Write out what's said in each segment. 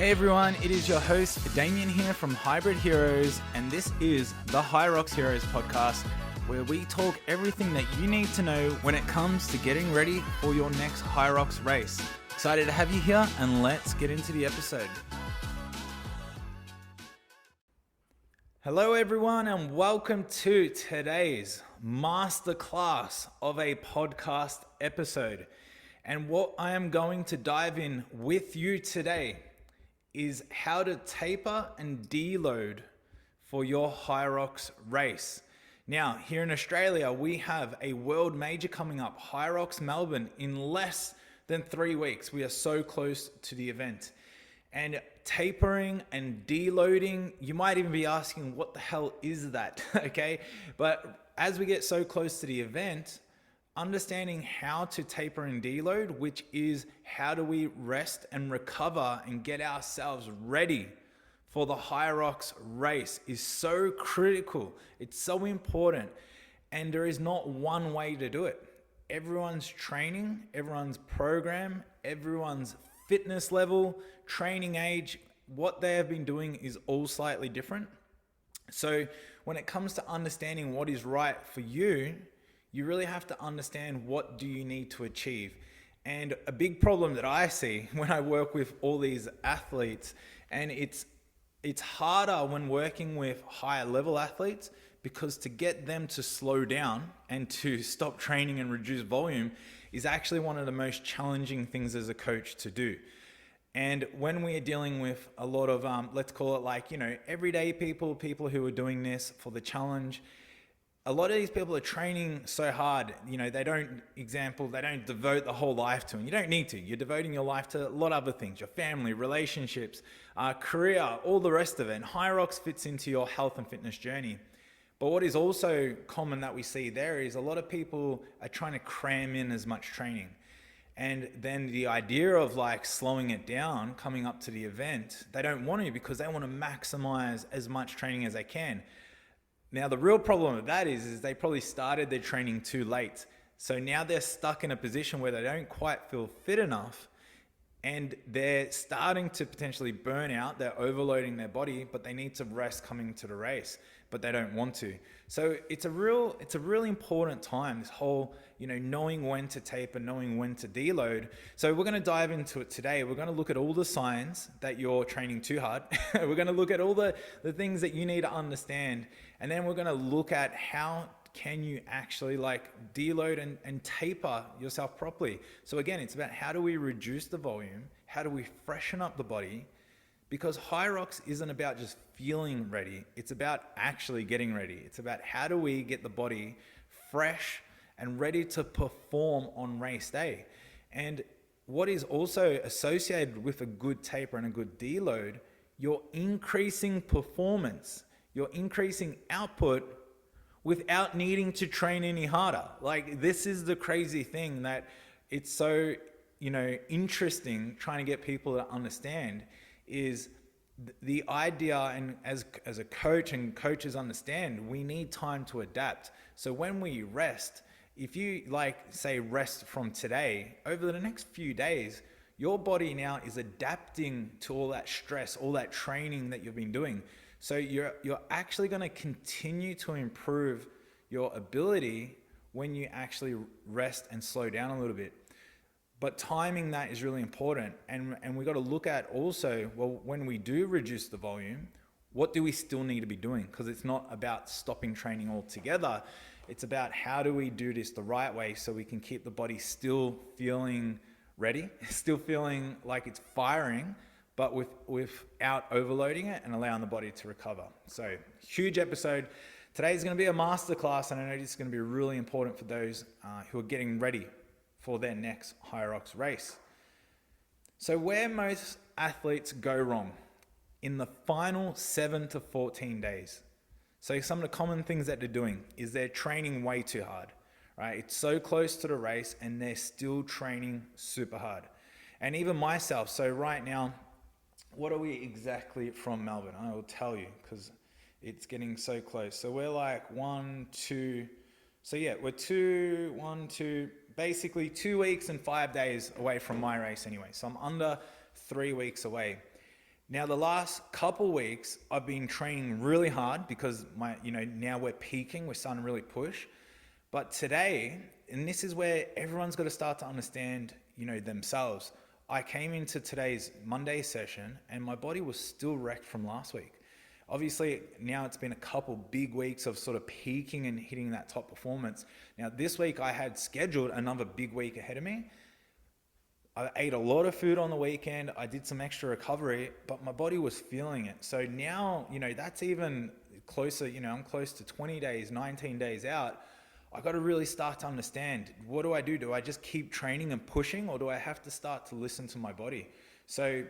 Hey everyone, it is your host Damian here from Hybrid Heroes, and this is the HYROX Heroes podcast, where we talk everything that you need to know when it comes to getting ready for your next HYROX race. Excited to have you here, and let's get into the episode. Hello everyone, and welcome to today's masterclass of a podcast episode. And what I am going to dive in with you today is how to taper and deload for your HYROX race. Now, here in Australia, we have a world major coming up, HYROX Melbourne, in less than 3 weeks. We are so close to the event. And tapering and deloading, you might even be asking, what the hell is that? Okay, but as we get so close to the event, understanding how to taper and deload, which is how do we rest and recover and get ourselves ready for the HYROX race, is so critical. It's so important, and there is not one way to do it. Everyone's training, everyone's program, everyone's fitness level, training age, what they have been doing is all slightly different. So when it comes to understanding what is right for you, you really have to understand what do you need to achieve. And a big problem that I see when I work with all these athletes, and it's harder when working with higher level athletes, because to get them to slow down and to stop training and reduce volume is actually one of the most challenging things as a coach to do. And when we are dealing with a lot of, let's call it like, everyday people who are doing this for the challenge, a lot of these people are training so hard, they don't devote the whole life to it. You don't need to. You're devoting your life to a lot of other things, your family, relationships, career, all the rest of it. And HYROX fits into your health and fitness journey. But what is also common that we see there is a lot of people are trying to cram in as much training. And then the idea of like slowing it down coming up to the event, they don't want to, because they want to maximize as much training as they can. Now, the real problem with that is they probably started their training too late. So now they're stuck in a position where they don't quite feel fit enough, and they're starting to potentially burn out. They're overloading their body, but they need to rest coming to the race, but they don't want to. So it's a really important time, this whole, knowing when to taper, knowing when to deload. So we're going to dive into it today. We're going to look at all the signs that you're training too hard. We're going to look at all the things that you need to understand. And then we're going to look at how can you actually like deload and taper yourself properly. So again, it's about how do we reduce the volume? How do we freshen up the body? Because HYROX isn't about just feeling ready. It's about actually getting ready. It's about how do we get the body fresh and ready to perform on race day. And what is also associated with a good taper and a good deload, you're increasing performance, you're increasing output without needing to train any harder. Like, this is the crazy thing that it's so, interesting trying to get people to understand, is the idea, and as a coach and coaches understand, we need time to adapt. So when we rest, if you say rest from today, over the next few days, your body now is adapting to all that stress, all that training that you've been doing. So you're actually going to continue to improve your ability when you actually rest and slow down a little bit. But timing that is really important. And we got to look at also, well, when we do reduce the volume, what do we still need to be doing? Because it's not about stopping training altogether. It's about how do we do this the right way so we can keep the body still feeling ready, still feeling like it's firing, but without overloading it and allowing the body to recover. So huge episode. Today is going to be a masterclass, and I know this is going to be really important for those who are getting ready for their next HYROX race. So where most athletes go wrong in the final 7 to 14 days. So some of the common things that they're doing is they're training way too hard, right? It's so close to the race and they're still training super hard. And even myself, so right now, what are we exactly from Melbourne? I will tell you, because it's getting so close. So we're like 1, 2, so yeah, we're 2, 1, 2, basically 2 weeks and 5 days away from my race anyway. So I'm under 3 weeks away. Now, the last couple weeks, I've been training really hard because now we're peaking, we're starting to really push. But today, and this is where everyone's got to start to understand, themselves. I came into today's Monday session and my body was still wrecked from last week. Obviously, now it's been a couple big weeks of sort of peaking and hitting that top performance. Now, this week I had scheduled another big week ahead of me. I ate a lot of food on the weekend. I did some extra recovery, but my body was feeling it. So now, that's even closer, I'm close to 20 days, 19 days out. I got to really start to understand, what do I do? Do I just keep training and pushing, or do I have to start to listen to my body? So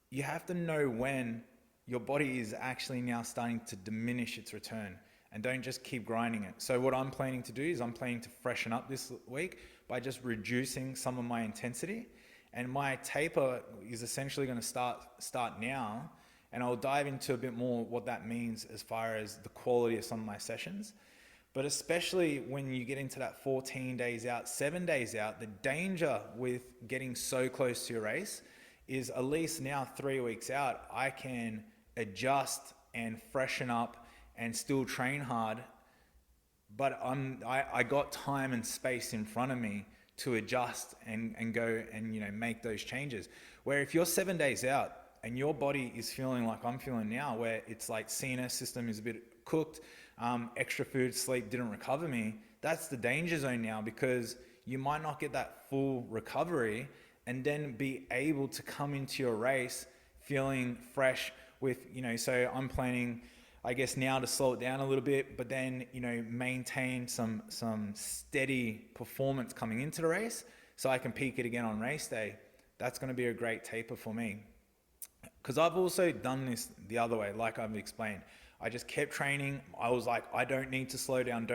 you have to know when your body is actually now starting to diminish its return, and don't just keep grinding it. So what I'm planning to do is I'm planning to freshen up this week by just reducing some of my intensity. And my taper is essentially going to start now. And I'll dive into a bit more what that means as far as the quality of some of my sessions. But especially when you get into that 14 days out, 7 days out, the danger with getting so close to your race is at least now 3 weeks out, I can adjust and freshen up and still train hard, but I got time and space in front of me to adjust and go and make those changes. Where if you're 7 days out and your body is feeling like I'm feeling now, where it's like CNS system is a bit cooked, extra food, sleep didn't recover me, that's the danger zone now, because you might not get that full recovery and then be able to come into your race feeling fresh with, so I'm planning, I guess, now to slow it down a little bit, but then, maintain some steady performance coming into the race so I can peak it again on race day. That's going to be a great taper for me. Because I've also done this the other way, like I've explained. I just kept training. I was like, I don't need to slow down,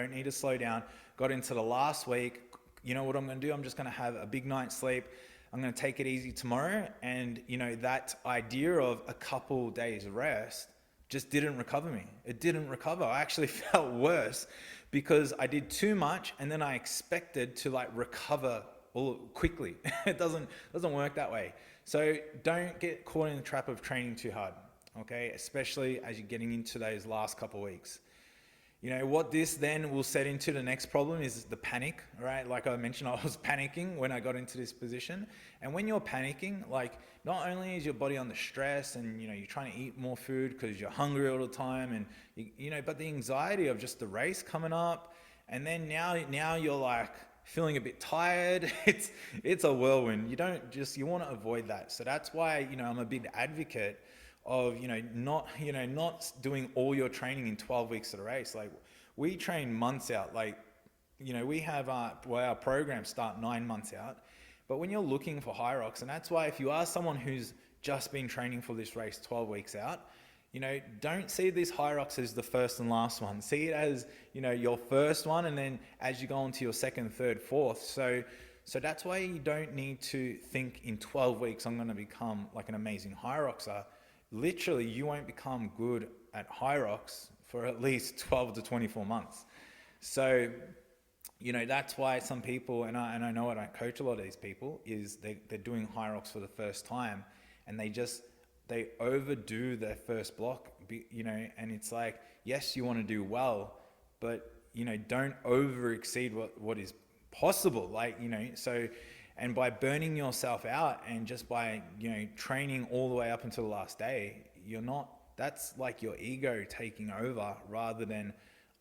Got into the last week. You know what I'm going to do? I'm just going to have a big night's sleep. I'm going to take it easy tomorrow. And, that idea of a couple days rest just didn't recover me. It didn't recover. I actually felt worse because I did too much and then I expected to recover all quickly. It doesn't work that way. So don't get caught in the trap of training too hard, okay? Especially as you're getting into those last couple of weeks. What this then will set into the next problem is the panic, right? Like I mentioned, I was panicking when I got into this position. And when you're panicking, not only is your body under stress and, you're trying to eat more food because you're hungry all the time and, but the anxiety of just the race coming up. And then now you're feeling a bit tired. It's a whirlwind. You want to avoid that. So that's why, I'm a big advocate of, not doing all your training in 12 weeks of the race. We train months out. We have our programs start 9 months out. But when you're looking for HYROX, and that's why if you are someone who's just been training for this race 12 weeks out, don't see this HYROX as the first and last one. See it as, your first one, and then as you go on to your second, third, fourth. So that's why you don't need to think in 12 weeks, I'm going to become an amazing HYROXer. Literally, you won't become good at HYROX for at least 12 to 24 months. So, that's why some people, and I know I don't coach a lot of these people, is they're doing HYROX for the first time and they overdo their first block, and it's yes, you want to do well, but, don't over exceed what is possible. And by burning yourself out and just by, training all the way up until the last day, that's your ego taking over rather than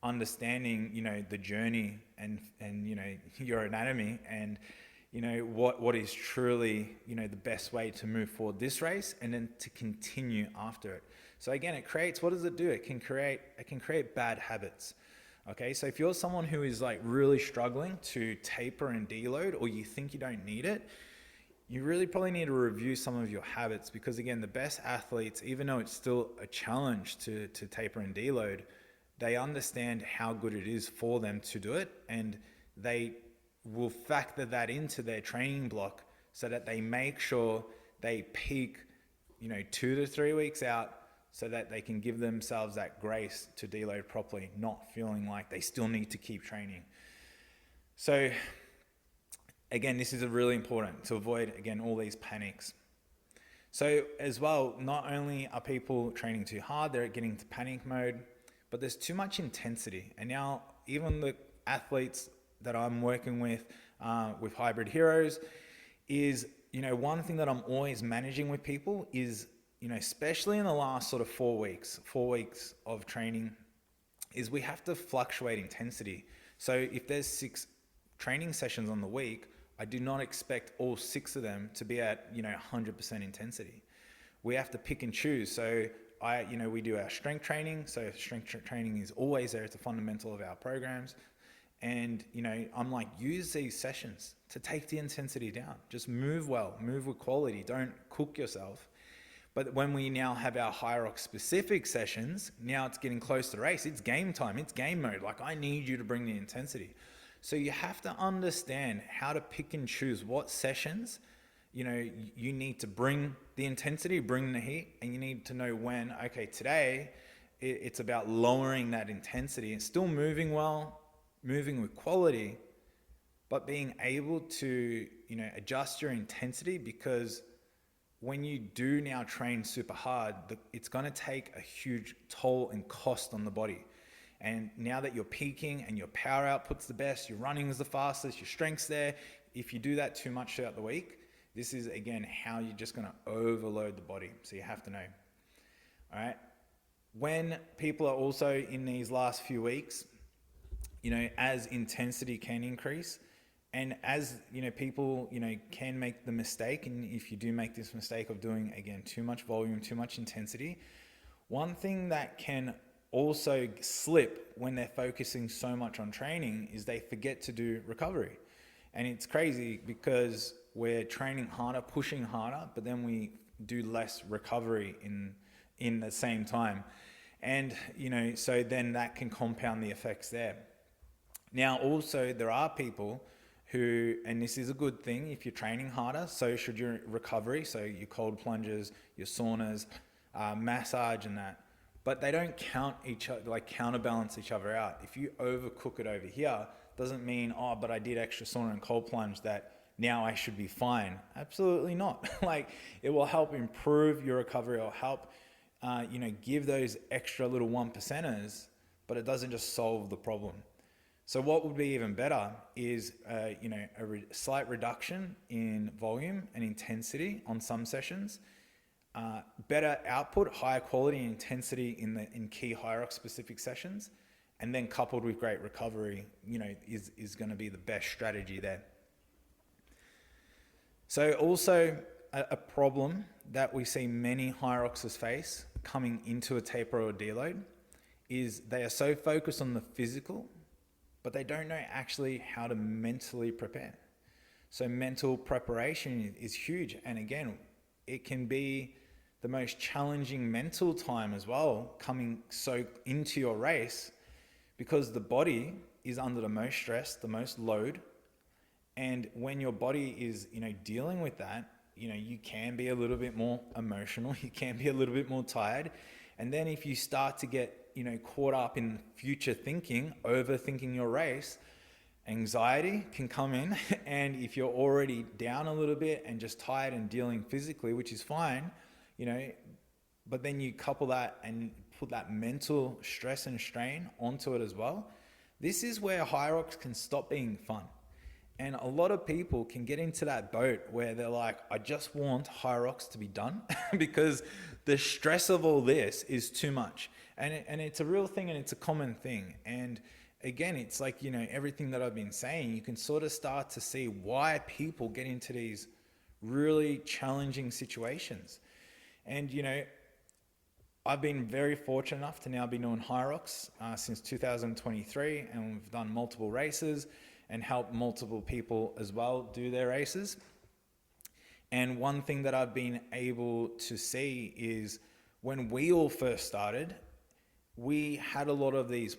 understanding, the journey and your anatomy and, what is truly, the best way to move forward this race and then to continue after it. So again, what does it do? It can create bad habits. Okay, so if you're someone who is really struggling to taper and deload, or you think you don't need it, you really probably need to review some of your habits, because again, the best athletes, even though it's still a challenge to taper and deload, they understand how good it is for them to do it, and they will factor that into their training block so that they make sure they peak, 2 to 3 weeks out, so that they can give themselves that grace to deload properly, not feeling like they still need to keep training. So again, this is really important to avoid, again, all these panics. So as well, not only are people training too hard, they're getting to panic mode, but there's too much intensity. And now even the athletes that I'm working with Hybrid Heroes is, one thing that I'm always managing with people is, especially in the last sort of 4 weeks of training, is we have to fluctuate intensity. So if there's 6 training sessions on the week, I do not expect all 6 of them to be at 100% intensity. We have to pick and choose. So we do our strength training. So strength training is always there. It's a fundamental of our programs. And I'm like, use these sessions to take the intensity down. Just move well, move with quality. Don't cook yourself. But when we now have our HYROX specific sessions, now it's getting close to race. It's game time. It's game mode. Like, I need you to bring the intensity. So you have to understand how to pick and choose what sessions, you need to bring the intensity, bring the heat, and you need to know when, okay, today it's about lowering that intensity and still moving well, moving with quality, but being able to, adjust your intensity, because when you do now train super hard, it's going to take a huge toll and cost on the body. And now that you're peaking and your power output's the best, your running is the fastest, your strength's there, if you do that too much throughout the week, this is, again, how you're just going to overload the body. So you have to know. All right. When people are also in these last few weeks, as intensity can increase, and as, people, can make the mistake, and if you do make this mistake of doing, again, too much volume, too much intensity, one thing that can also slip when they're focusing so much on training is they forget to do recovery. And it's crazy because we're training harder, pushing harder, but then we do less recovery in the same time. And, so then that can compound the effects there. Now, also, there are people who, and this is a good thing, if you're training harder, so should your recovery, so your cold plunges, your saunas, massage and that, but they don't counterbalance each other out. If you overcook it over here, doesn't mean, but I did extra sauna and cold plunge that now I should be fine. Absolutely not. It will help improve your recovery. It'll help, give those extra little 1%ers, but it doesn't just solve the problem. So what would be even better is, a slight reduction in volume and intensity on some sessions, better output, higher quality and intensity in key HYROX specific sessions, and then coupled with great recovery, is going to be the best strategy there. So also a problem that we see many HYROXers face coming into a taper or deload is they are so focused on the physical, but they don't know actually how to mentally prepare. So mental preparation is huge. And again, it can be the most challenging mental time as well, coming so into your race, because the body is under the most stress, the most load. And when your body is, dealing with that, you can be a little bit more emotional, you can be a little bit more tired. And then if you start to get, caught up in future thinking, overthinking your race, anxiety can come in. And if you're already down a little bit and just tired and dealing physically, which is fine, but then you couple that and put that mental stress and strain onto it as well. This is where HYROX can stop being fun. And a lot of people can get into that boat where they're like, I just want HYROX to be done because the stress of all this is too much. And it's a real thing and it's a common thing. And again, it's like, everything that I've been saying, you can sort of start to see why people get into these really challenging situations. And, I've been very fortunate enough to now be doing HYROX since 2023, and we've done multiple races and helped multiple people as well do their races. And one thing that I've been able to see is when we all first started, we had a lot of these,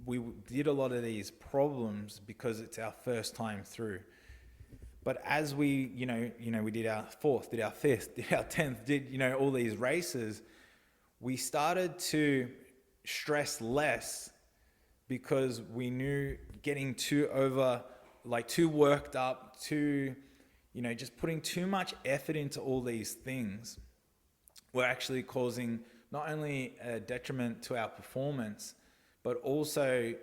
we did a lot of these problems because it's our first time through. But as we, we did our 4th, did our 5th, did our 10th, did, all these races, we started to stress less because we knew getting too worked up, too, just putting too much effort into all these things, we're actually causing not only a detriment to our performance, but also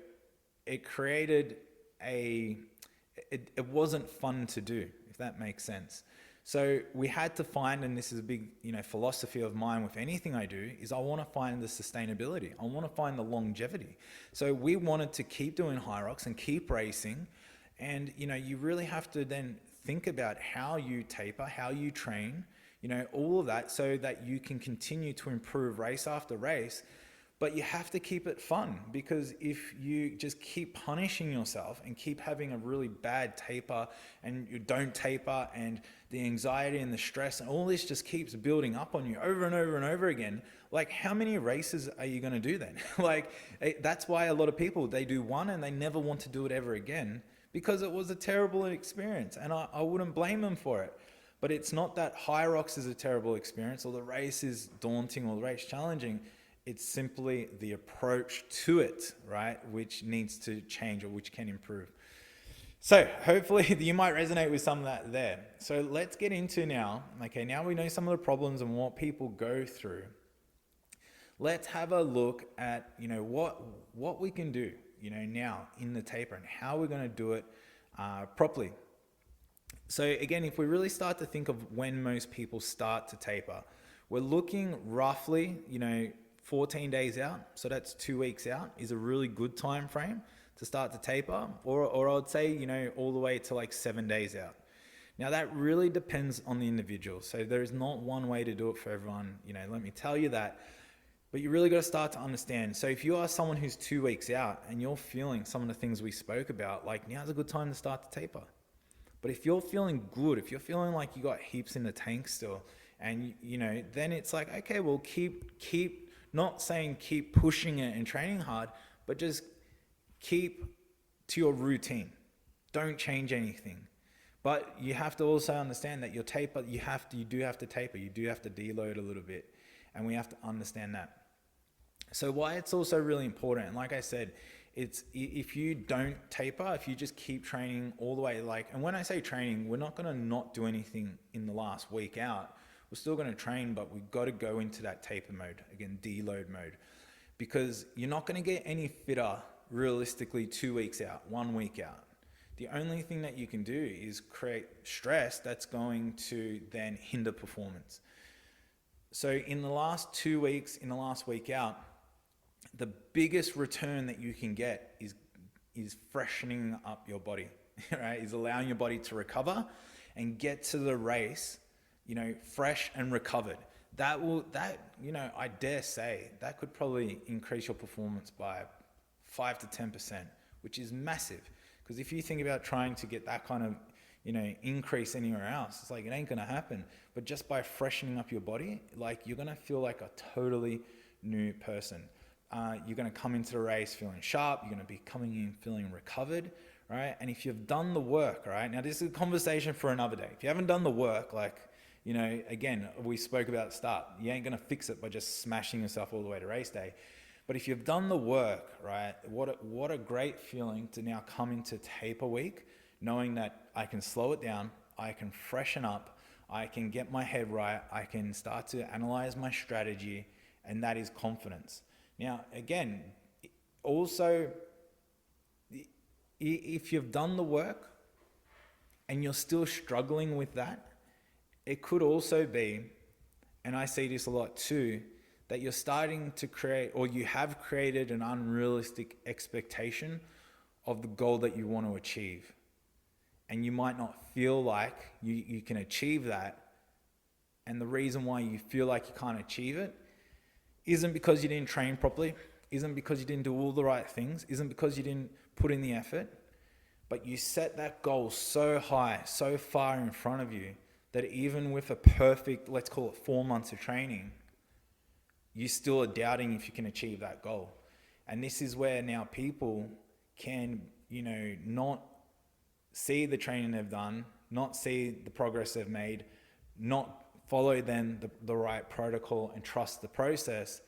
it created it wasn't fun to do, if that makes sense. So we had to find, and this is a big, philosophy of mine with anything I do, is I want to find the sustainability. I want to find the longevity. So we wanted to keep doing HYROX and keep racing. And, you really have to then think about how you taper, how you train, all of that, so that you can continue to improve race after race. But you have to keep it fun, because if you just keep punishing yourself and keep having a really bad taper and you don't taper, and the anxiety and the stress and all this just keeps building up on you over and over and over again, like how many races are you going to do then? That's why a lot of people, they do one and they never want to do it ever again, because it was a terrible experience, and I wouldn't blame them for it. But it's not that HYROX is a terrible experience or the race is daunting or the race challenging. It's simply the approach to it, right, which needs to change or which can improve. So hopefully you might resonate with some of that there. So let's get into now, now we know some of the problems and what people go through. Let's have a look at, what we can do, now in the taper, and how we're going to do it properly. So again, if we really start to think of when most people start to taper, we're looking roughly, 14 days out, so that's 2 weeks out, is a really good time frame to start to taper, or I would say, all the way to like 7 days out. Now that really depends on the individual, so there is not one way to do it for everyone, let me tell you that. But you really got to start to understand. So if you are someone who's 2 weeks out and you're feeling some of the things we spoke about, like now's a good time to start to taper. But if you're feeling good, if you're feeling like you got heaps in the tank still, and then it's like, okay, well keep not saying keep pushing it and training hard, but just keep to your routine. Don't change anything. But you have to also understand that your taper, you do have to taper, you do have to deload a little bit, and we have to understand that. So why it's also really important, and like I said, it's if you don't taper, if you just keep training all the way, and when I say training, we're not going to not do anything in the last week out. We're still going to train, but we've got to go into that taper mode, again, deload mode, because you're not going to get any fitter realistically 2 weeks out, 1 week out. The only thing that you can do is create stress that's going to then hinder performance. So in the last 2 weeks, in the last week out, the biggest return that you can get is freshening up your body, right? Is allowing your body to recover and get to the race, fresh and recovered. I dare say that could probably increase your performance by 5 to 10%, which is massive. Because if you think about trying to get that kind of, increase anywhere else, it's like, it ain't going to happen. But just by freshening up your body, you're going to feel like a totally new person. You're going to come into the race feeling sharp. You're going to be coming in feeling recovered, right? And if you've done the work, right? Now, this is a conversation for another day. If you haven't done the work, again, we spoke about at the start, you ain't going to fix it by just smashing yourself all the way to race day. But if you've done the work, right, what a great feeling to now come into taper week, knowing that I can slow it down, I can freshen up, I can get my head right, I can start to analyze my strategy, and that is confidence. Now, again, also, if you've done the work and you're still struggling with that, it could also be, and I see this a lot too, that you're starting to create, or you have created, an unrealistic expectation of the goal that you want to achieve. And you might not feel like you can achieve that. And the reason why you feel like you can't achieve it isn't because you didn't train properly, isn't because you didn't do all the right things, isn't because you didn't put in the effort, but you set that goal so high, so far in front of you, that even with a perfect, let's call it 4 months of training, you still are doubting if you can achieve that goal. And this is where now people can, not see the training they've done, not see the progress they've made, not follow then the right protocol and trust the process,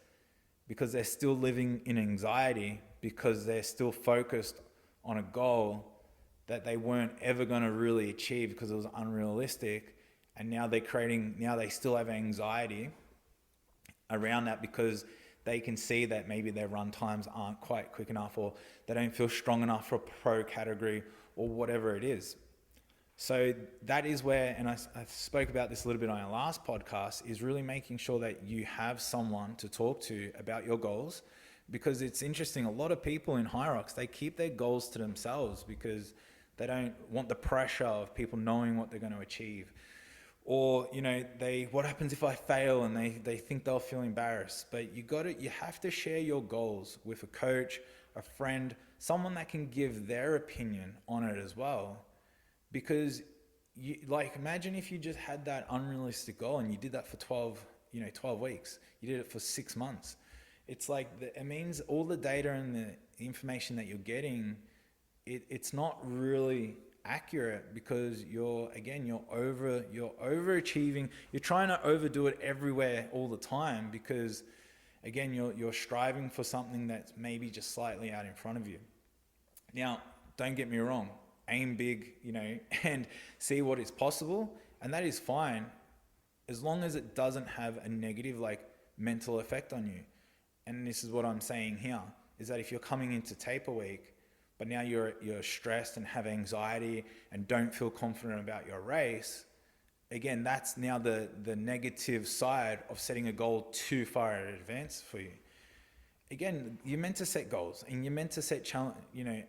because they're still living in anxiety, because they're still focused on a goal that they weren't ever going to really achieve because it was unrealistic. And now they still have anxiety around that because they can see that maybe their run times aren't quite quick enough, or they don't feel strong enough for a pro category, or whatever it is. So that is where, and I spoke about this a little bit on our last podcast, is really making sure that you have someone to talk to about your goals. Because it's interesting, a lot of people in HYROX, they keep their goals to themselves because they don't want the pressure of people knowing what they're going to achieve. Or, what happens if I fail, and they think they'll feel embarrassed. But you have to share your goals with a coach, a friend, someone that can give their opinion on it as well. Because imagine if you just had that unrealistic goal and you did that for 12 weeks, you did it for 6 months. It's like, it means all the data and the information that you're getting, it's not really accurate, because you're overachieving. You're trying to overdo it everywhere all the time, because again, you're striving for something that's maybe just slightly out in front of you. Now, don't get me wrong, aim big, and see what is possible, and that is fine, as long as it doesn't have a negative mental effect on you. And this is what I'm saying here, is that if you're coming into taper week, but now you're stressed and have anxiety and don't feel confident about your race, again, that's now the negative side of setting a goal too far in advance for you. Again, you're meant to set goals, and you're meant to set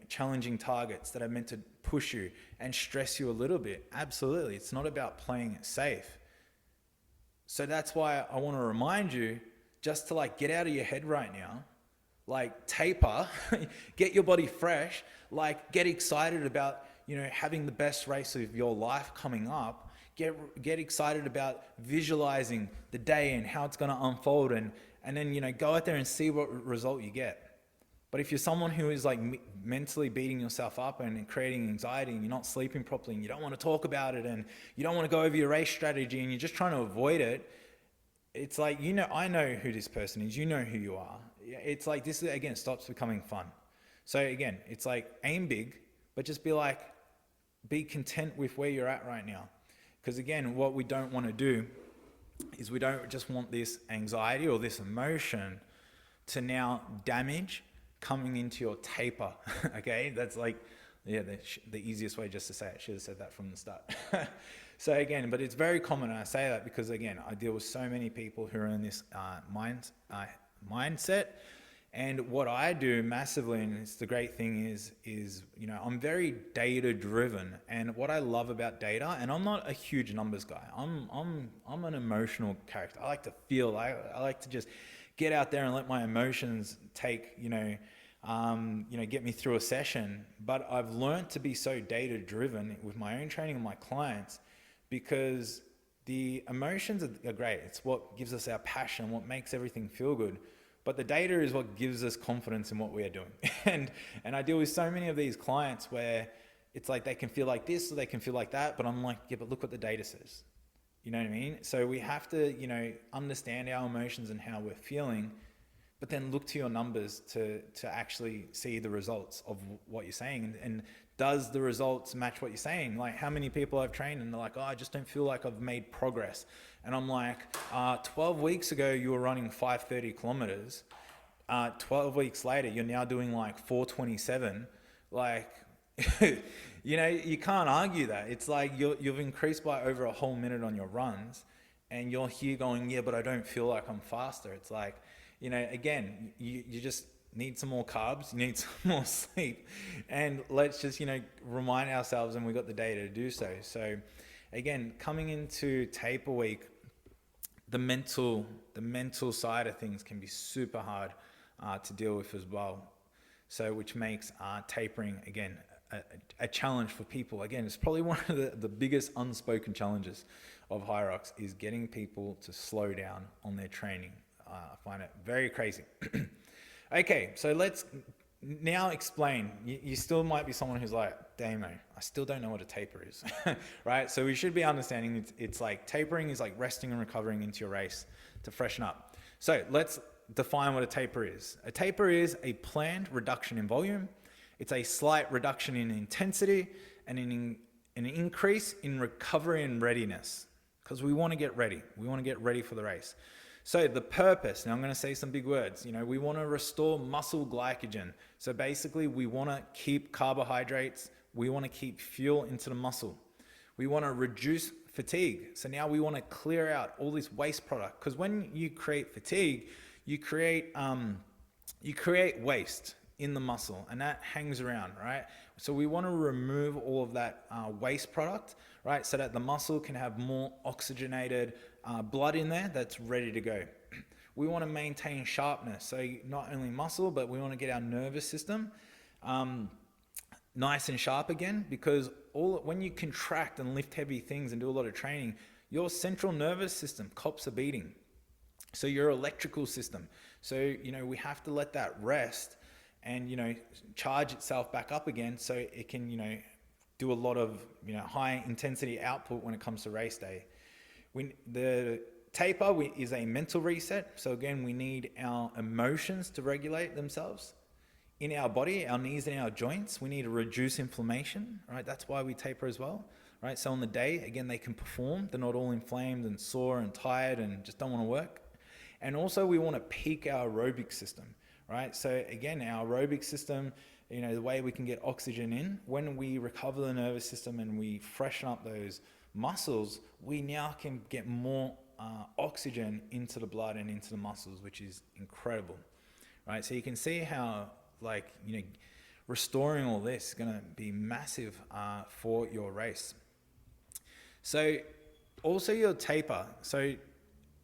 challenging targets that are meant to push you and stress you a little bit. Absolutely. It's not about playing it safe. So that's why I want to remind you just to get out of your head right now, taper, get your body fresh, get excited about, having the best race of your life coming up. Get excited about visualizing the day and how it's going to unfold, and then, go out there and see what result you get. But if you're someone who is mentally beating yourself up and creating anxiety, and you're not sleeping properly, and you don't want to talk about it, and you don't want to go over your race strategy, and you're just trying to avoid it, it's I know who this person is, you know who you are. It's this, again, stops becoming fun. So again, it's aim big, but just be content with where you're at right now. Because again, what we don't want to do is we don't just want this anxiety or this emotion to now damage coming into your taper. Okay, that's the easiest way just to say it. I should have said that from the start. So again, but it's very common, and I say that because again, I deal with so many people who are in this mindset. And what I do massively, and it's the great thing is I'm very data driven. And what I love about data, and I'm not a huge numbers guy. I'm an emotional character. I like to feel. I like to just get out there and let my emotions take get me through a session. But I've learned to be so data driven with my own training and my clients, because the emotions are great. It's what gives us our passion, what makes everything feel good. But the data is what gives us confidence in what we are doing. And I deal with so many of these clients where it's they can feel like this or they can feel like that, but I'm yeah, but look what the data says. You know what I mean? So we have to, understand our emotions and how we're feeling, but then look to your numbers to actually see the results of what you're saying. And does the results match what you're saying? How many people I've trained and they're like, oh, I just don't feel like I've made progress. And I'm like, 12 weeks ago, you were running 530 kilometers. 12 weeks later, you're now doing 427. You can't argue that. It's you've increased by over a whole minute on your runs, and you're here going, yeah, but I don't feel like I'm faster. It's again, you just need some more carbs, you need some more sleep, and let's just, remind ourselves, and we got the data to do so. So again, coming into taper week, the mental side of things can be super hard to deal with as well. So which makes tapering, again, a challenge for people. Again, it's probably one of the biggest unspoken challenges of HYROX is getting people to slow down on their training. I find it very crazy. Okay, so let's now explain. You still might be someone who's like, Damo, I still don't know what a taper is, right? So we should be understanding it's tapering is resting and recovering into your race to freshen up. So let's define what a taper is. A taper is a planned reduction in volume. It's a slight reduction in intensity, and an increase in recovery and readiness, because we want to get ready. We want to get ready for the race. So the purpose, now I'm going to say some big words, we want to restore muscle glycogen. So basically we want to keep carbohydrates, we want to keep fuel into the muscle. We want to reduce fatigue. So now we want to clear out all this waste product, because when you create fatigue, you create waste in the muscle, and that hangs around, right? So we want to remove all of that waste product, right? So that the muscle can have more oxygenated blood in there that's ready to go. We want to maintain sharpness. So not only muscle, but we want to get our nervous system nice and sharp again, because when you contract and lift heavy things and do a lot of training, your central nervous system cops a beating. So your electrical system. So, we have to let that rest and, charge itself back up again, so it can, do a lot of, high intensity output when it comes to race day. The taper is a mental reset. So again, we need our emotions to regulate themselves in our body, our knees and our joints. We need to reduce inflammation, right? That's why we taper as well, right? So on the day, again, they can perform. They're not all inflamed and sore and tired and just don't want to work. And also we want to peak our aerobic system, right? So again, our aerobic system, the way we can get oxygen in, when we recover the nervous system and we freshen up those muscles, we now can get more oxygen into the blood and into the muscles, which is incredible, right? So you can see how, restoring all this is going to be massive for your race. So also your taper. So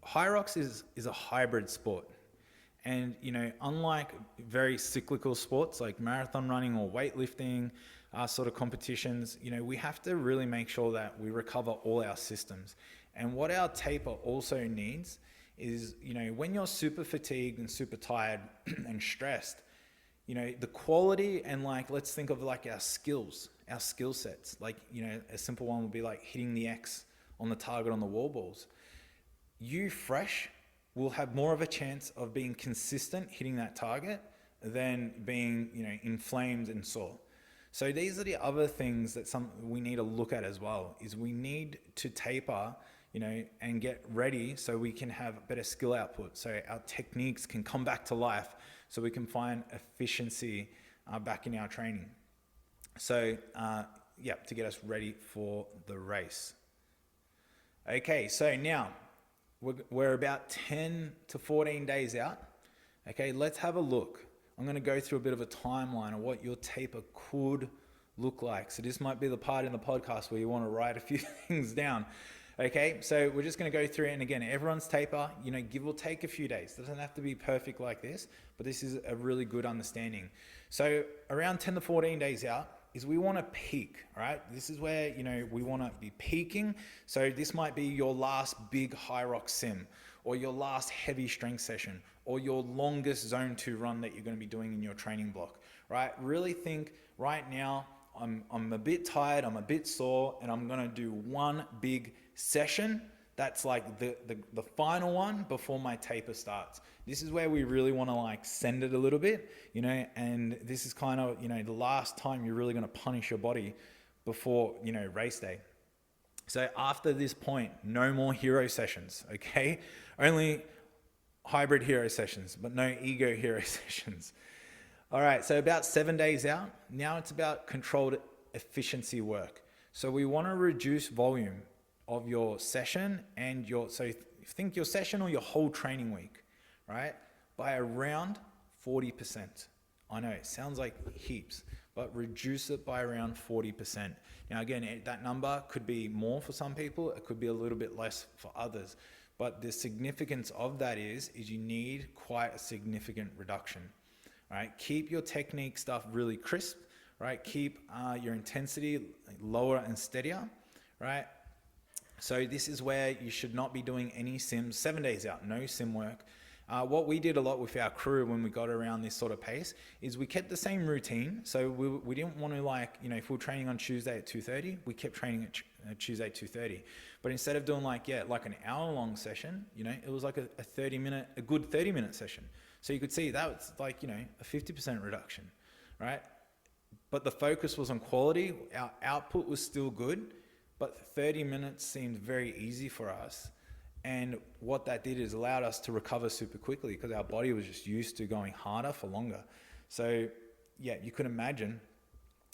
HYROX is a hybrid sport. And, unlike very cyclical sports like marathon running or weightlifting sort of competitions, we have to really make sure that we recover all our systems. And what our taper also needs is, when you're super fatigued and super tired and stressed, the quality and let's think of our skills, our skill sets. A simple one would be hitting the X on the target on the wall balls. You fresh will have more of a chance of being consistent hitting that target than being, inflamed and sore. So these are the other things that we need to look at as well, is we need to taper, and get ready so we can have better skill output. So our techniques can come back to life, so we can find efficiency back in our training. So to get us ready for the race. Okay, so now we're about 10 to 14 days out. Okay, let's have a look. I'm going to go through a bit of a timeline of what your taper could look like. So this might be the part in the podcast where you want to write a few things down. Okay, so we're just going to go through it. And again, everyone's taper, give or take a few days. It doesn't have to be perfect like this, but this is a really good understanding. So around 10 to 14 days out is we want to peak, right? This is where, we want to be peaking. So this might be your last big HYROX sim, or your last heavy strength session, or your longest zone 2 run that you're going to be doing in your training block, right? Really think right now, I'm a bit tired, I'm a bit sore, and I'm going to do one big session. That's the final one before my taper starts. This is where we really want to send it a little bit, and this is kind of, the last time you're really going to punish your body before, race day. So after this point, no more hero sessions, okay? Only hybrid hero sessions, but no ego hero sessions. All right, so about 7 days out, now it's about controlled efficiency work. So we want to reduce volume of your session and so think your session or your whole training week, right? By around 40%. I know it sounds like heaps, but reduce it by around 40%. Now again, that number could be more for some people, it could be a little bit less for others. But the significance of that is you need quite a significant reduction, right? Keep your technique stuff really crisp, right? Keep your intensity lower and steadier, right? So this is where you should not be doing any sims 7 days out, no sim work. What we did a lot with our crew when we got around this sort of pace is we kept the same routine. So we didn't want to if we were training on Tuesday at 2:30, we kept training at Tuesday at 2:30. But instead of doing like an hour long session, it was like a good 30-minute session. So you could see that was a 50% reduction, right? but the focus was on quality. Our output was still good, but 30 minutes seemed very easy for us. And what that did is allowed us to recover super quickly because our body was just used to going harder for longer. So yeah, you could imagine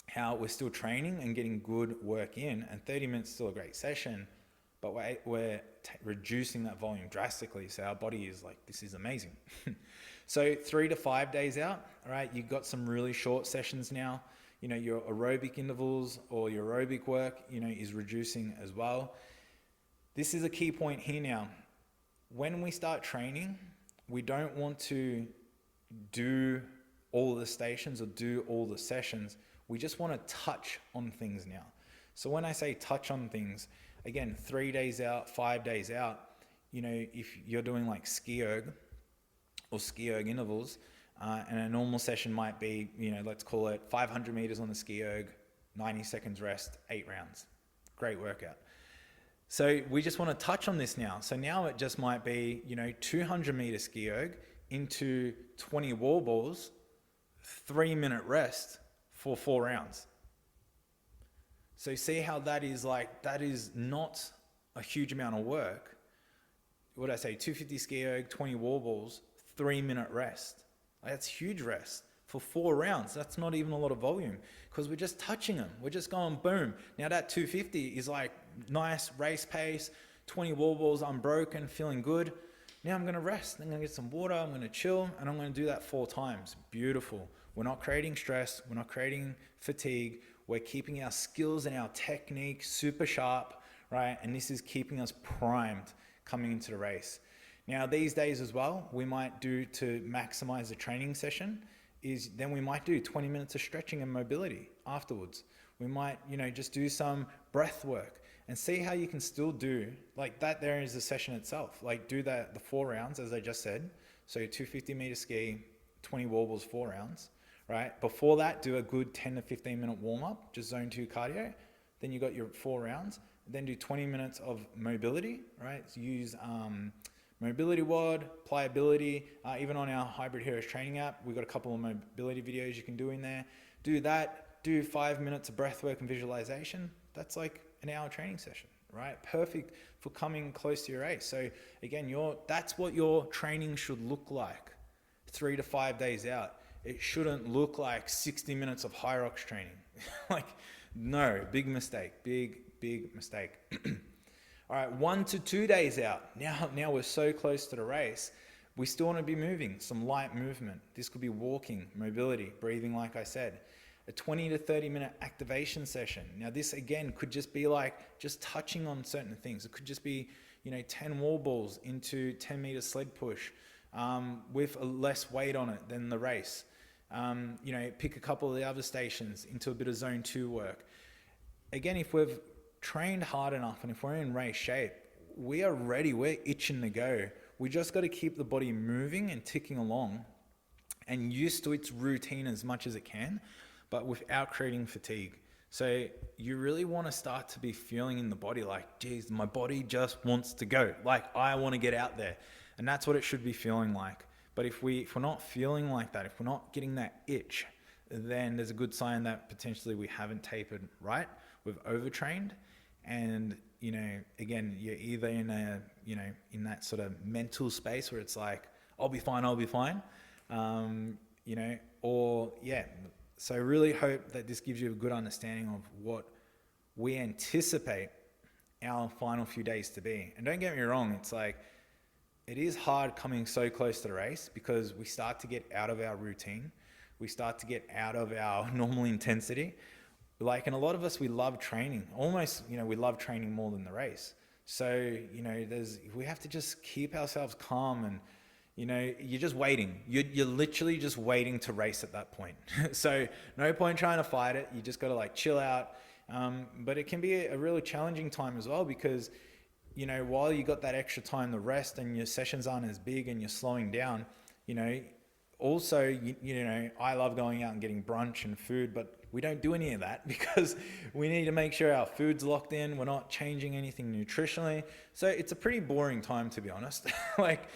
how we're still training and getting good work in, and 30 minutes is still a great session, but we're reducing that volume drastically. So our body is like, this is amazing. So 3 to 5 days out, all right, you've got some really short sessions now. You know, your aerobic intervals or your aerobic work, you know, is reducing as well. This is a key point here now. When we start training, we don't want to do all the stations or do all the sessions. We just want to touch on things now. So when I say touch on things, again, 3 days out, 5 days out, you know, if you're doing like ski erg or ski erg intervals, and a normal session might be, you know, let's call it 500 meters on the ski erg, 90 seconds rest, 8 rounds. Great workout. So we just want to touch on this now. So now it just might be, you know, 200 meter ski erg into 20 wall balls, 3-minute rest for 4 rounds. So see how that is like, that is not a huge amount of work. What did I say? 250 ski erg, 20 wall balls, 3-minute rest. Like, that's huge rest for 4 rounds. That's not even a lot of volume because we're just touching them. We're just going boom. Now that 250 is like nice race pace, 20 wall balls, unbroken, feeling good. Now I'm going to rest. I'm going to get some water. I'm going to chill, and I'm going to do that 4 times. Beautiful. We're not creating stress. We're not creating fatigue. We're keeping our skills and our technique super sharp, right? And this is keeping us primed coming into the race. Now, these days as well, we might do to maximize the training session is then we might do 20 minutes of stretching and mobility afterwards. We might, you know, just do some breath work and see how you can still do like that. There is the session itself. Like do that, the 4 rounds, as I just said. So 250 meter ski, 20 wall balls, 4 rounds, right? Before that, do a good 10 to 15 minute warm up, just zone 2 cardio. Then you got your 4 rounds. Then do 20 minutes of mobility, right? So use mobility WOD, pliability, even on our Hybrid Heroes training app, we've got a couple of mobility videos you can do in there. Do that, do 5 minutes of breath work and visualization. That's like an hour training session, right? Perfect for coming close to your race. So again, that's what your training should look like 3 to 5 days out. It shouldn't look like 60 minutes of HYROX training. Like, no, big mistake, big mistake. All right, 1 to 2 days out. Now we're so close to the race. We still want to be moving, some light movement. This could be walking, mobility, breathing, like I said. A 20 to 30 minute activation session. Now this again could just be like just touching on certain things. It could just be, you know, 10 wall balls into 10 meter sled push with less weight on it than the race. You know, pick a couple of the other stations into a bit of zone 2 work. Again, if we've trained hard enough and if we're in race shape, we are ready, we're itching to go. We just got to keep the body moving and ticking along and used to its routine as much as it can, but without creating fatigue. So you really want to start to be feeling in the body like, geez, my body just wants to go. Like I want to get out there. And that's what it should be feeling like. But if we're not feeling like that, if we're not getting that itch, then there's a good sign that potentially we haven't tapered right. We've overtrained. And, you know, again, you're either in a, you know, in that sort of mental space where it's like, I'll be fine, you know, or yeah. So I really hope that this gives you a good understanding of what we anticipate our final few days to be. And don't get me wrong, it's like, it is hard coming so close to the race because we start to get out of our routine. We start to get out of our normal intensity. Like, and a lot of us, we love training. Almost, you know, we love training more than the race. So, you know, we have to just keep ourselves calm and, you know, you're just waiting. You're literally just waiting to race at that point. So no point trying to fight it. You just got to like chill out. But it can be a really challenging time as well because, you know, while you got that extra time to rest and your sessions aren't as big and you're slowing down, you know, also, you know, I love going out and getting brunch and food, but we don't do any of that because we need to make sure our food's locked in. We're not changing anything nutritionally. So it's a pretty boring time, to be honest. Like,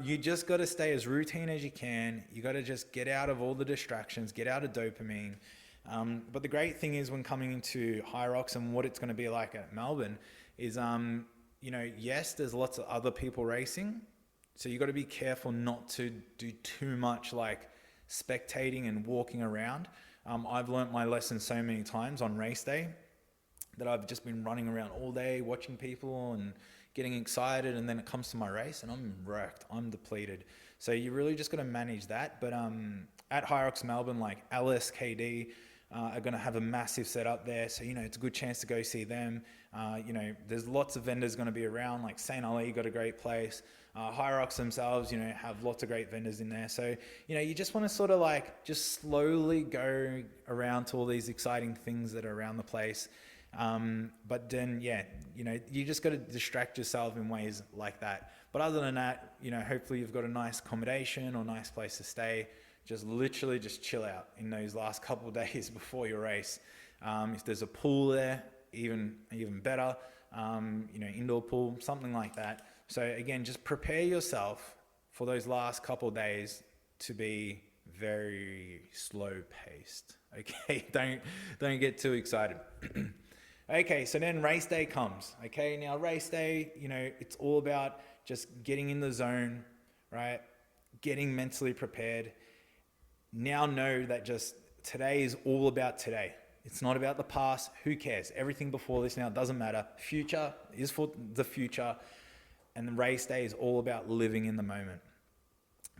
you just got to stay as routine as you can. You got to just get out of all the distractions, get out of dopamine, But the great thing is when coming into HYROX and what it's going to be like at Melbourne is, yes, there's lots of other people racing. So you got to be careful not to do too much like spectating and walking around. I've learnt my lesson so many times on race day that I've just been running around all day watching people and getting excited, and then it comes to my race and I'm wrecked, I'm depleted. So you really just got to manage that. But at HYROX Melbourne, like LSKD are going to have a massive setup there, so it's a good chance to go see them. There's lots of vendors going to be around, like St. Ali got a great place. HYROX themselves, have lots of great vendors in there. So, you just want to sort of like just slowly go around to all these exciting things that are around the place. But then, you just got to distract yourself in ways like that. But other than that, hopefully you've got a nice accommodation or nice place to stay. Just literally just chill out in those last couple of days before your race. If there's a pool there, even better, indoor pool, something like that. So again, just prepare yourself for those last couple of days to be very slow paced. Okay, don't get too excited. Okay, so then race day comes. Okay, now race day, it's all about just getting in the zone, right? Getting mentally prepared. Now know that just today is all about today. It's not about the past. Who cares? Everything before this now doesn't matter. Future is for the future. And the race day is all about living in the moment.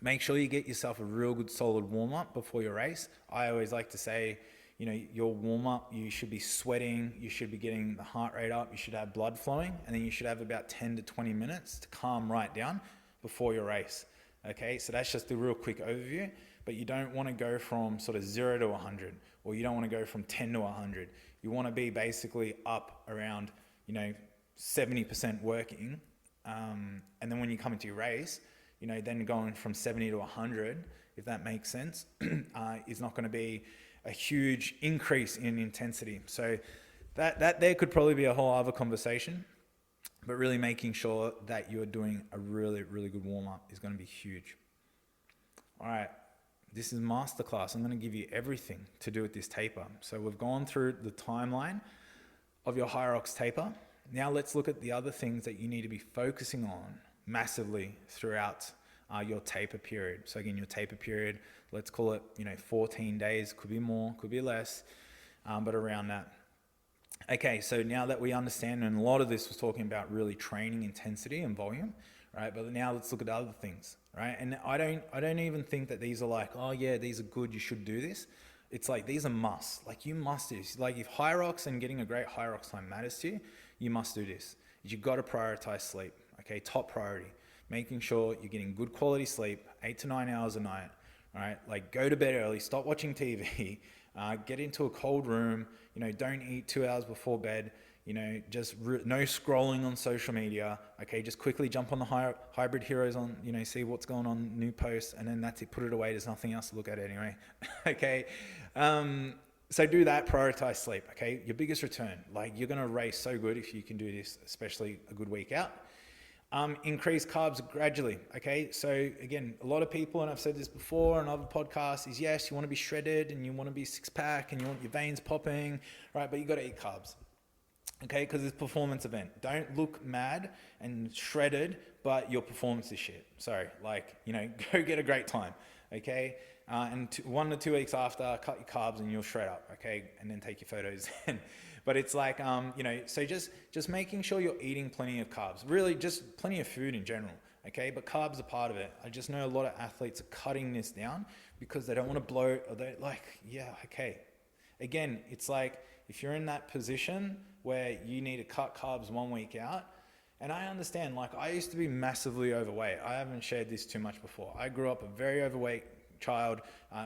Make sure you get yourself a real good solid warm up before your race. I always like to say, your warm up, you should be sweating, you should be getting the heart rate up, you should have blood flowing, and then you should have about 10 to 20 minutes to calm right down before your race. Okay, so that's just a real quick overview, but you don't want to go from sort of 0 to 100, or you don't want to go from 10 to 100. You want to be basically up around, 70% working. And then when you come into your race, then going from 70 to 100, if that makes sense, is not going to be a huge increase in intensity. So that there could probably be a whole other conversation, but really making sure that you're doing a really, really good warm-up is going to be huge. All right, this is masterclass. I'm going to give you everything to do with this taper. So we've gone through the timeline of your HYROX taper. Now let's look at the other things that you need to be focusing on massively throughout your taper period. So again, your taper period, let's call it 14 days, could be more, could be less, but around that. Okay, so now that we understand, and a lot of this was talking about really training intensity and volume, right? But now let's look at other things, right? And I don't even think that these are like, oh yeah, these are good, you should do this. It's like, these are musts. Like, you must do this. Like, if HYROX and getting a great HYROX time matters to you, you must do this. You've got to prioritize sleep, okay? Top priority. Making sure you're getting good quality sleep, 8 to 9 hours a night, all right? Like, go to bed early, stop watching TV, get into a cold room, don't eat 2 hours before bed, just no scrolling on social media, okay? Just quickly jump on the Hybrid Heroes on, see what's going on, new posts, and then that's it, put it away. There's nothing else to look at anyway, okay? So do that, prioritize sleep, okay? Your biggest return, like, you're gonna race so good if you can do this, especially a good week out. Increase carbs gradually, okay? So again, a lot of people, and I've said this before on other podcasts, is yes, you want to be shredded and you want to be six pack and you want your veins popping, right? But you got to eat carbs, okay? Because it's a performance event. Don't look mad and shredded, but your performance is shit. Sorry, like, go get a great time, okay? And 1 to 2 weeks after, cut your carbs and you'll shred up, okay? And then take your photos. But it's like, so just making sure you're eating plenty of carbs, really just plenty of food in general, okay? But carbs are part of it. I just know a lot of athletes are cutting this down because they don't want to bloat, or they're like, yeah, okay. Again, it's like, if you're in that position where you need to cut carbs 1 week out, and I understand, like, I used to be massively overweight. I haven't shared this too much before. I grew up a very overweight child,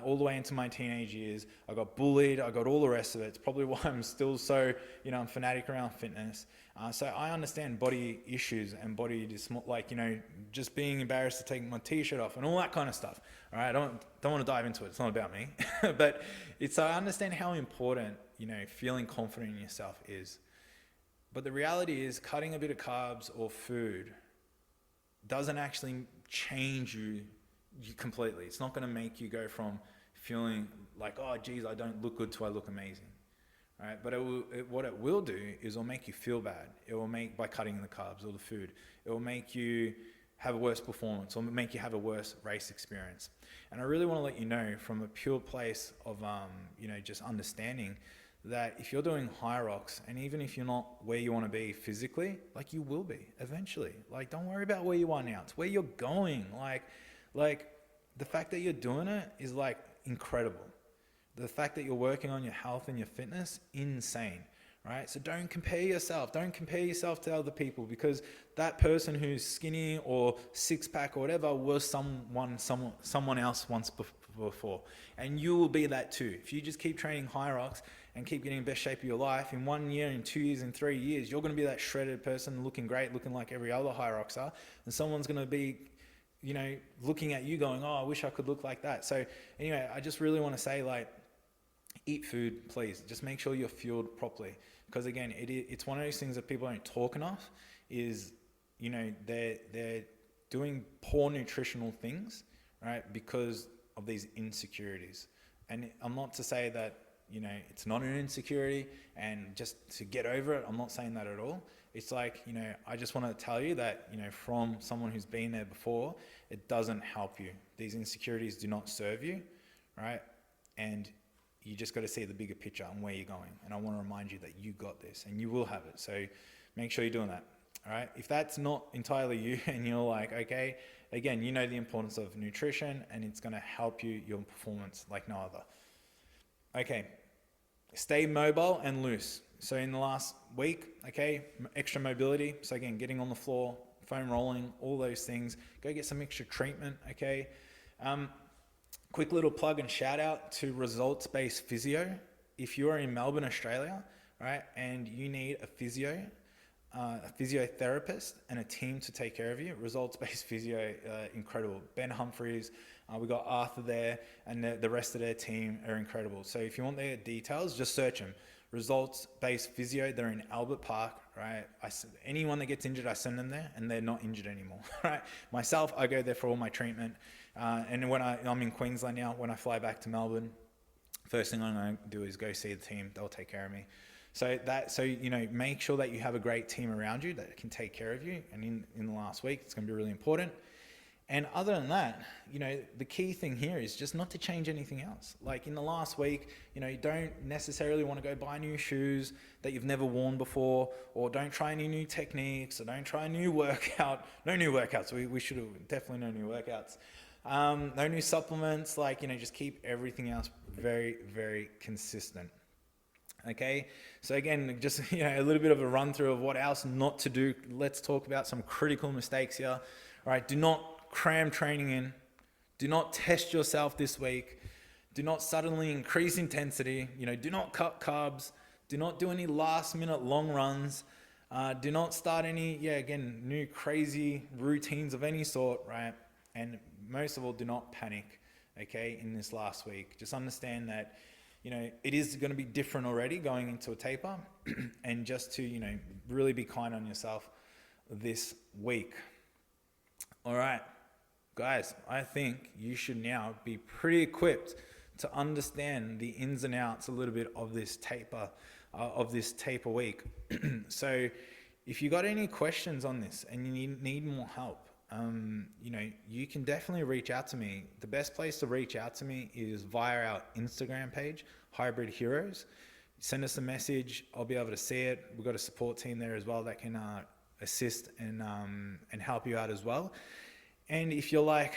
all the way into my teenage years. I got bullied, I got all the rest of it. It's probably why I'm still so, I'm fanatic around fitness. So I understand body issues and body just being embarrassed to take my t-shirt off and all that kind of stuff. All right, I don't want to dive into it. It's not about me, but I understand how important, feeling confident in yourself is. But the reality is, cutting a bit of carbs or food doesn't actually change you completely. It's not going to make you go from feeling like, oh, geez, I don't look good till I look amazing. All right, but what it will do is it'll make you feel bad. It will make, by cutting the carbs or the food, it will make you have a worse performance, or make you have a worse race experience. And I really want to let you know from a pure place of, just understanding that if you're doing HYROX, and even if you're not where you want to be physically, like you will be eventually. Like, don't worry about where you are now. It's where you're going. Like the fact that you're doing it is like incredible. The fact that you're working on your health and your fitness, insane. Right? So don't compare yourself. Don't compare yourself to other people, because that person who's skinny or six pack or whatever was someone else once before. And you will be that too. If you just keep training HYROX and keep getting the best shape of your life, in 1 year, in 2 years, in 3 years, you're going to be that shredded person looking great, looking like every other HYROXer. And someone's going to be, looking at you going, oh, I wish I could look like that. So anyway, I just really want to say, like, eat food, please. Just make sure you're fueled properly. Because again, it's one of those things that people don't talk enough is, they're doing poor nutritional things, right? Because of these insecurities. And I'm not to say that, it's not an insecurity and just to get over it. I'm not saying that at all. It's like, I just want to tell you that, from someone who's been there before, it doesn't help you. These insecurities do not serve you, right? And you just got to see the bigger picture and where you're going. And I want to remind you that you got this and you will have it. So make sure you're doing that. All right. If that's not entirely you and you're like, okay, again, the importance of nutrition and it's going to help you, your performance like no other. Okay. Stay mobile and loose. So in the last week, okay, extra mobility. So again, getting on the floor, foam rolling, all those things. Go get some extra treatment. Okay. Quick little plug and shout out to Results-Based Physio. If you are in Melbourne, Australia, right, and you need a physiotherapist and a team to take care of you, Results-Based Physio, incredible. Ben Humphreys, we got Arthur there, and the rest of their team are incredible. So if you want their details, just search them. Results-Based Physio, they're in Albert Park, right? Anyone that gets injured, I send them there, and they're not injured anymore, right? Myself, I go there for all my treatment. And when I'm in Queensland now, when I fly back to Melbourne, first thing I'm going to do is go see the team. They'll take care of me. So make sure that you have a great team around you that can take care of you. And in the last week, it's going to be really important. And other than that, the key thing here is just not to change anything else. Like in the last week, you don't necessarily want to go buy new shoes that you've never worn before, or don't try any new techniques, or don't try a new workout. No new workouts. We should have definitely no new workouts. No new supplements, just keep everything else very, very consistent. Okay. So again, just, a little bit of a run through of what else not to do. Let's talk about some critical mistakes here. All right. Do not cram training in. Do not test yourself this week. Do not suddenly increase intensity. Do not cut carbs. Do not do any last minute long runs. Do not start any, new crazy routines of any sort, right? And most of all, do not panic, okay, in this last week. Just understand that, it is going to be different already going into a taper, and just to, really be kind on yourself this week. All right, guys, I think you should now be pretty equipped to understand the ins and outs a little bit of this taper week. So if you got any questions on this and you need more help, you can definitely reach out to me. The best place to reach out to me is via our Instagram page, Hybrid Heroes. Send us a message. I'll be able to see it. We've got a support team there as well that can assist and help you out as well. And if you're like,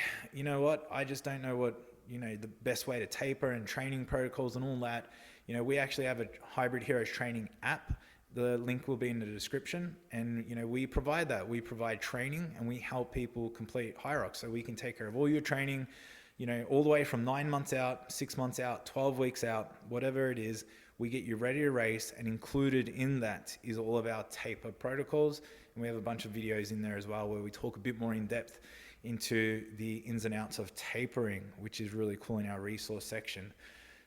I just don't know what, the best way to taper and training protocols and all that, we actually have a Hybrid Heroes training app. The link will be in the description, and we provide that. We provide training and we help people complete HYROX, so we can take care of all your training, all the way from 9 months out, 6 months out, 12 weeks out, whatever it is. We get you ready to race, and included in that is all of our taper protocols. And we have a bunch of videos in there as well where we talk a bit more in depth into the ins and outs of tapering, which is really cool in our resource section.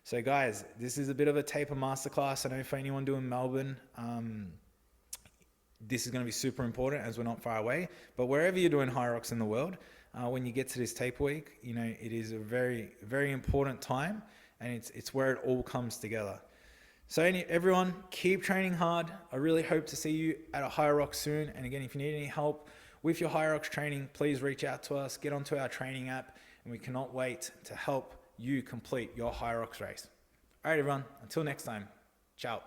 So guys, this is a bit of a taper masterclass. I know for anyone doing Melbourne, this is going to be super important as we're not far away. But wherever you're doing HYROX in the world, when you get to this taper week. You know, it is a very, very important time, and it's where it all comes together. So everyone, keep training hard. I really hope to see you at a HYROX soon. And again, if you need any help with your HYROX training, please reach out to us, get onto our training app, and we cannot wait to help you complete your HYROX race. All right, everyone, until next time, ciao.